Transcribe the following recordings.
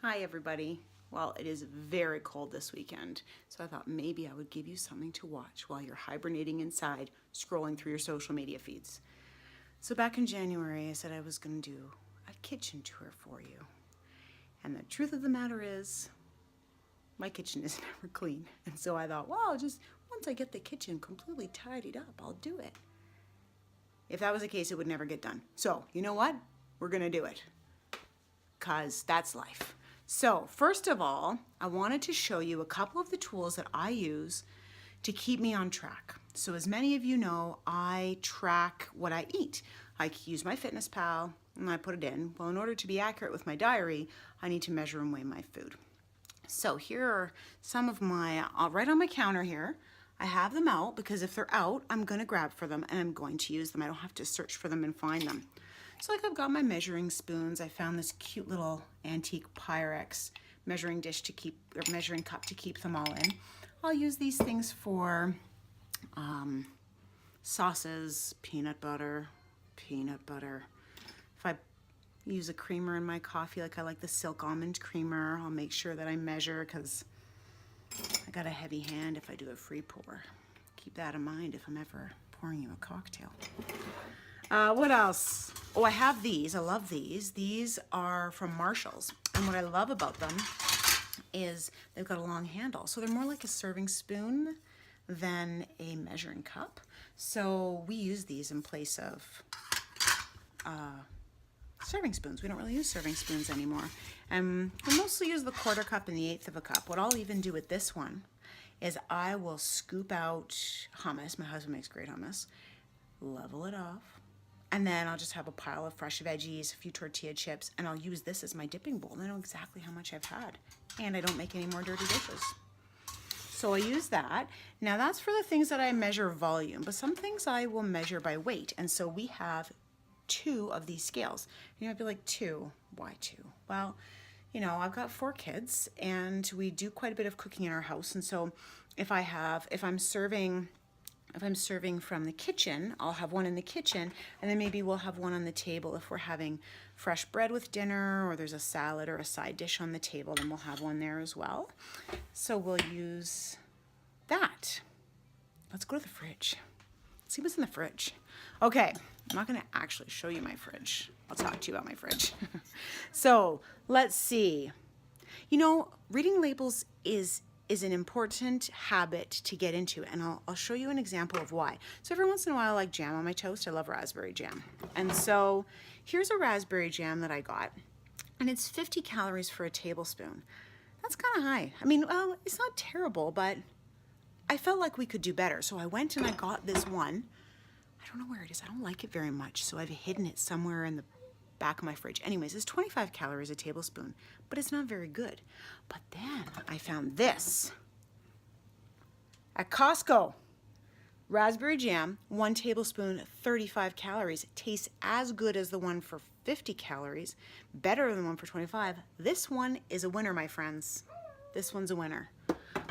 Hi everybody. Well, it is very cold this weekend, so I thought maybe I would give you something to watch while you're hibernating inside, scrolling through your social media feeds. So back in January, I said I was going to do a kitchen tour for you. And the truth of the matter is, my kitchen is never clean. And so I thought, well, just once I get the kitchen completely tidied up, I'll do it. If that was the case, it would never get done. So, you know what? We're going to do it. 'Cause that's life. So first of all, I wanted to show you a couple of the tools that I use to keep me on track. So as many of you know, I track what I eat. I use my Fitness Pal and I put it in. Well, in order to be accurate with my diary, I need to measure and weigh my food. So here are some of my, right on my counter here. I have them out because if they're out, I'm gonna grab for them and I'm going to use them. I don't have to search for them and find them. So like I've got my measuring spoons. I found this cute little antique Pyrex measuring dish to keep, or measuring cup to keep them all in. I'll use these things for sauces, peanut butter. If I use a creamer in my coffee, like I like the Silk Almond creamer, I'll make sure that I measure because I got a heavy hand if I do a free pour. Keep that in mind if I'm ever pouring you a cocktail. What else? Oh, I have these. I love these. These are from Marshall's. And what I love about them is they've got a long handle. So they're more like a serving spoon than a measuring cup. So we use these in place of serving spoons. We don't really use serving spoons anymore. And we mostly use the quarter cup and the eighth of a cup. What I'll even do with this one is I will scoop out hummus. My husband makes great hummus. Level it off. And then I'll just have a pile of fresh veggies, a few tortilla chips, and I'll use this as my dipping bowl. And I know exactly how much I've had. And I don't make any more dirty dishes. So I use that. Now that's for the things that I measure volume, but some things I will measure by weight. And so we have 2 of these scales. And you might be like, 2? Why 2? Well, you know, I've got 4 kids and we do quite a bit of cooking in our house. And so if I'm serving from the kitchen, I'll have one in the kitchen, and then maybe we'll have one on the table if we're having fresh bread with dinner, or there's a salad or a side dish on the table, then we'll have one there as well. So we'll use that. Let's go to the fridge. Let's see what's in the fridge. Okay, I'm not gonna actually show you my fridge. I'll talk to you about my fridge. So let's see. You know, reading labels is an important habit to get into, and I'll show you an example of why. So every once in a while I like jam on my toast. I love raspberry jam. And so here's a raspberry jam that I got, and it's 50 calories for a tablespoon. That's kind of high. I mean, well, it's not terrible, but I felt like we could do better. So I went and I got this one. I don't know where it is. I don't like it very much, so I've hidden it somewhere in the back of my fridge. Anyways, it's 25 calories a tablespoon, but it's not very good. But then I found this at Costco. Raspberry jam, 1 tablespoon, 35 calories. Tastes as good as the one for 50 calories, better than the one for 25. This one is a winner, my friends. This one's a winner.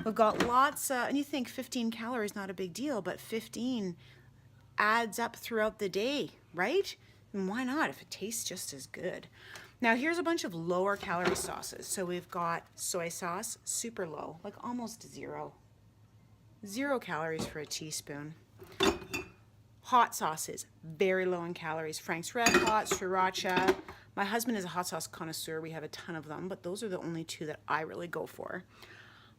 We've got lots, and you think 15 calories, not a big deal, but 15 adds up throughout the day, right? And why not if it tastes just as good? Now here's a bunch of lower calorie sauces. So we've got soy sauce, super low, like almost 0. 0 calories for a teaspoon. Hot sauces, very low in calories. Frank's Red Hot, Sriracha. My husband is a hot sauce connoisseur. We have a ton of them, but those are the only 2 that I really go for.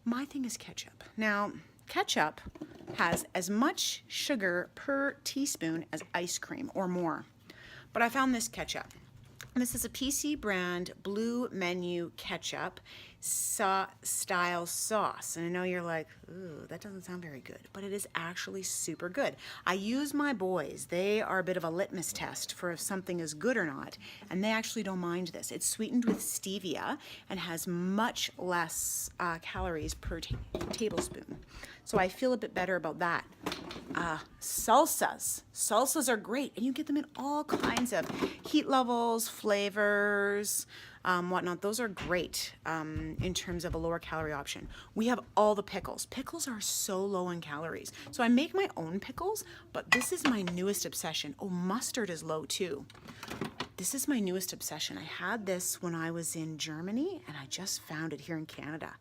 My thing is ketchup. Now, ketchup has as much sugar per teaspoon as ice cream or more. But I found this ketchup. This is a PC brand Blue Menu ketchup style sauce. And I know you're like, ooh, that doesn't sound very good, but it is actually super good. I use my boys. They are a bit of a litmus test for if something is good or not, and they actually don't mind this. It's sweetened with stevia and has much less calories per tablespoon. So I feel a bit better about that. Salsas. Salsas are great, and you get them in all kinds of heat levels, flavors, whatnot. Those are great in terms of a lower calorie option. We have all the pickles. Pickles are so low in calories. So I make my own pickles, but this is my newest obsession. Oh, mustard is low too. This is my newest obsession. I had this when I was in Germany, and I just found it here in Canada.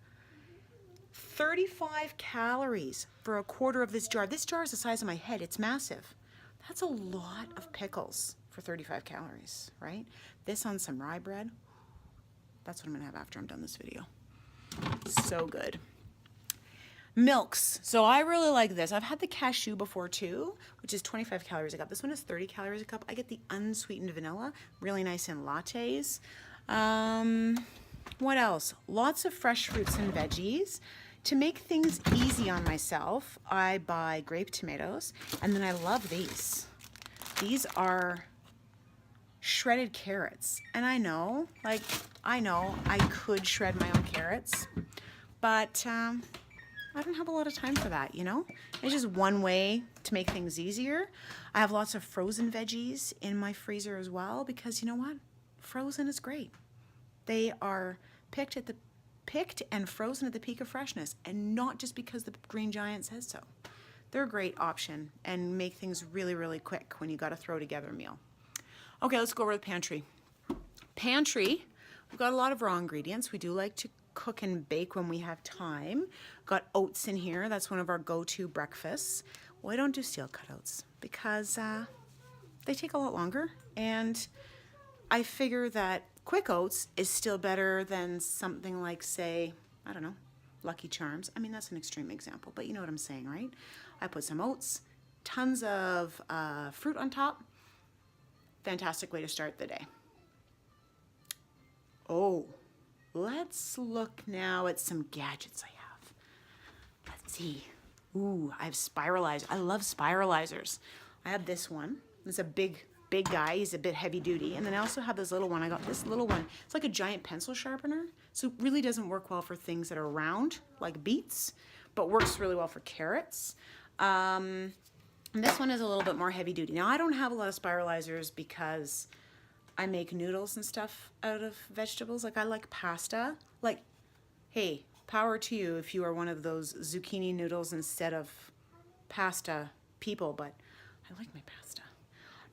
35 calories for a quarter of this jar. This jar is the size of my head. It's massive. That's a lot of pickles for 35 calories, right? This on some rye bread. That's what I'm gonna have after I'm done this video. So good. Milks. So I really like this. I've had the cashew before too, which is 25 calories a cup. This one is 30 calories a cup. I get the unsweetened vanilla, really nice in lattes. What else? Lots of fresh fruits and veggies. To make things easy on myself, I buy grape tomatoes, and then I love these. These are shredded carrots. And I know I could shred my own carrots, but I don't have a lot of time for that, you know? It's just one way to make things easier. I have lots of frozen veggies in my freezer as well, because you know what? Frozen is great. They are picked and frozen at the peak of freshness, and not just because the Green Giant says so. They're a great option and make things really, really quick when you gotta throw together a meal. Okay, let's go over the pantry. Pantry, we've got a lot of raw ingredients. We do like to cook and bake when we have time. Got oats in here. That's one of our go-to breakfasts. Well, I don't do steel cut oats because they take a lot longer, and I figure that quick oats is still better than something like, say, I don't know, Lucky Charms. I mean, that's an extreme example, but you know what I'm saying, right? I put some oats, tons of fruit on top. Fantastic way to start the day. Oh, let's look now at some gadgets I have. Let's see. Ooh, I have spiralizers. I love spiralizers. I have this one. It's a big guy. He's a bit heavy duty. And then I also have this little one. I got this little one. It's like a giant pencil sharpener. So it really doesn't work well for things that are round, like beets, but works really well for carrots. And this one is a little bit more heavy duty. Now, I don't have a lot of spiralizers because I make noodles and stuff out of vegetables. Like, I like pasta. Like, hey, power to you if you are one of those zucchini noodles instead of pasta people, but I like my pasta.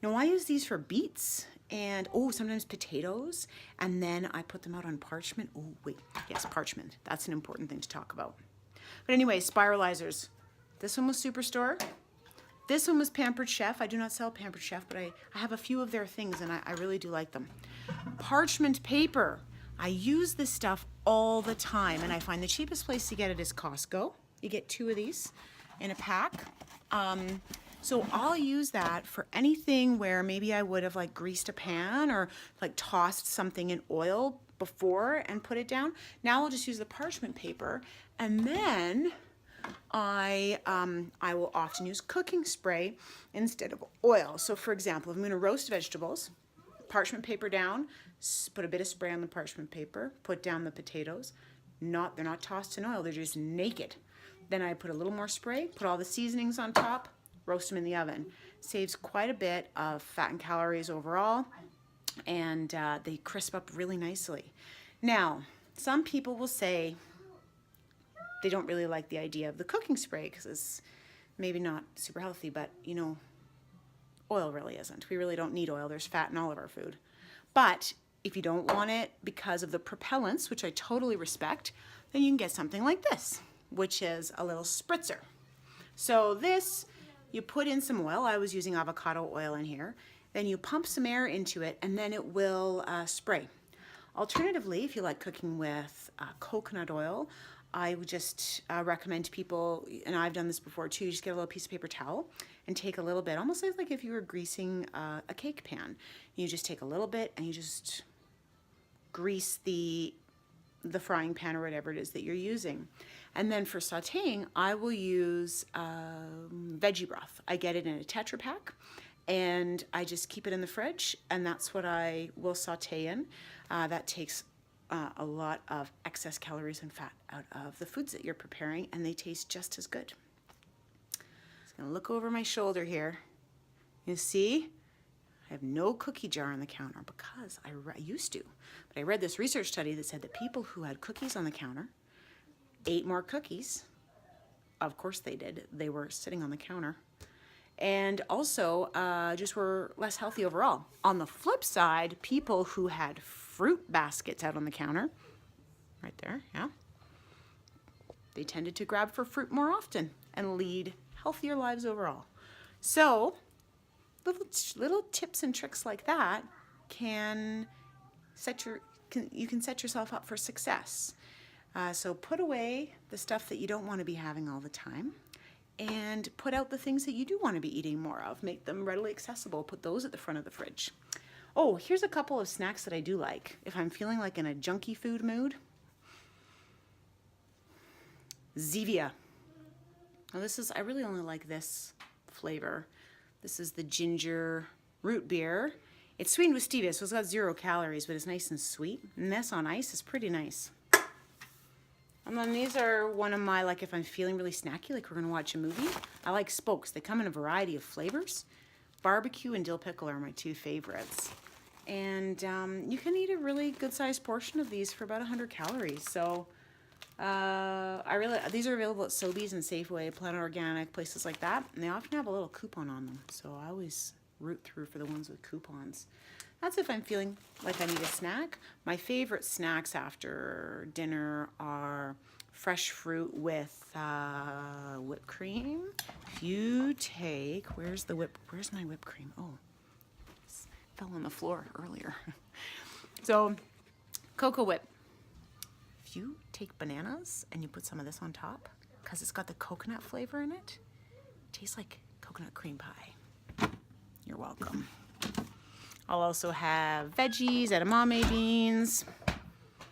Now, I use these for beets and, oh, sometimes potatoes, and then I put them out on parchment. Oh, wait, yes, parchment. That's an important thing to talk about. But anyway, spiralizers. This one was Superstore. This one was Pampered Chef. I do not sell Pampered Chef, but I have a few of their things, and I really do like them. Parchment paper. I use this stuff all the time, and I find the cheapest place to get it is Costco. You get 2 of these in a pack. So I'll use that for anything where maybe I would have like greased a pan or like tossed something in oil before and put it down. Now I'll just use the parchment paper, and then I will often use cooking spray instead of oil. So for example, if I'm gonna roast vegetables, parchment paper down, put a bit of spray on the parchment paper, put down the potatoes. They're not tossed in oil, they're just naked. Then I put a little more spray, put all the seasonings on top, roast them in the oven. Saves quite a bit of fat and calories overall, and they crisp up really nicely. Now, some people will say they don't really like the idea of the cooking spray because it's maybe not super healthy, but you know, oil really isn't. We really don't need oil. There's fat in all of our food. But if you don't want it because of the propellants, which I totally respect, then you can get something like this, which is a little spritzer. So this, you put in some oil. I was using avocado oil in here. Then you pump some air into it, and then it will spray. Alternatively, if you like cooking with coconut oil, I would just recommend to people, and I've done this before too, just get a little piece of paper towel and take a little bit, almost like if you were greasing a cake pan. You just take a little bit and you just grease the frying pan or whatever it is that you're using. And then for sauteing, I will use veggie broth. I get it in a Tetra Pak, and I just keep it in the fridge, and that's what I will saute in. That takes a lot of excess calories and fat out of the foods that you're preparing, and they taste just as good. Just gonna look over my shoulder here. You see, I have no cookie jar on the counter because I used to, but I read this research study that said that people who had cookies on the counter ate more cookies. Of course they did. They were sitting on the counter. and also just were less healthy overall. On the flip side, people who had fruit baskets out on the counter, right there, yeah, they tended to grab for fruit more often and lead healthier lives overall. So little tips and tricks like that can you can set yourself up for success. So put away the stuff that you don't want to be having all the time, and put out the things that you do want to be eating more of. Make them readily accessible. Put those at the front of the fridge. Oh, here's a couple of snacks that I do like if I'm feeling like in a junky food mood. Zevia. Now I really only like this flavor. This is the ginger root beer. It's sweetened with stevia, so it's got 0 calories, but it's nice and sweet. And this on ice is pretty nice. And then these are one of my, like if I'm feeling really snacky, like we're gonna watch a movie, I like Spokes. They come in a variety of flavors. Barbecue and dill pickle are my 2 favorites. And you can eat a really good sized portion of these for about 100 calories. So these are available at Sobeys and Safeway, Planet Organic, places like that. And they often have a little coupon on them. So I always root through for the ones with coupons. That's if I'm feeling like I need a snack. My favorite snacks after dinner are fresh fruit with whipped cream. If you take, where's my whipped cream? Oh, it fell on the floor earlier. So, Cocoa Whip. If you take bananas and you put some of this on top, because it's got the coconut flavor in it, it tastes like coconut cream pie. You're welcome. I'll also have veggies, edamame beans.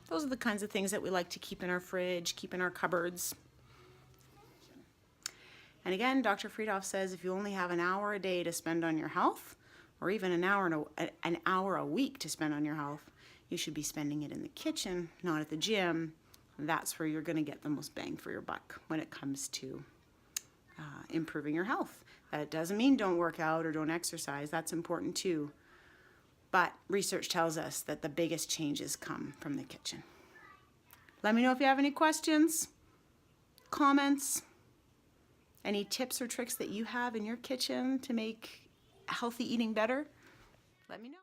Those are the kinds of things that we like to keep in our fridge, keep in our cupboards. And again, Dr. Friedhoff says if you only have an hour a day to spend on your health, or even an hour a week to spend on your health, you should be spending it in the kitchen, not at the gym. That's where you're going to get the most bang for your buck when it comes to improving your health. That doesn't mean don't work out or don't exercise. That's important too. But research tells us that the biggest changes come from the kitchen. Let me know if you have any questions, comments, any tips or tricks that you have in your kitchen to make healthy eating better. Let me know.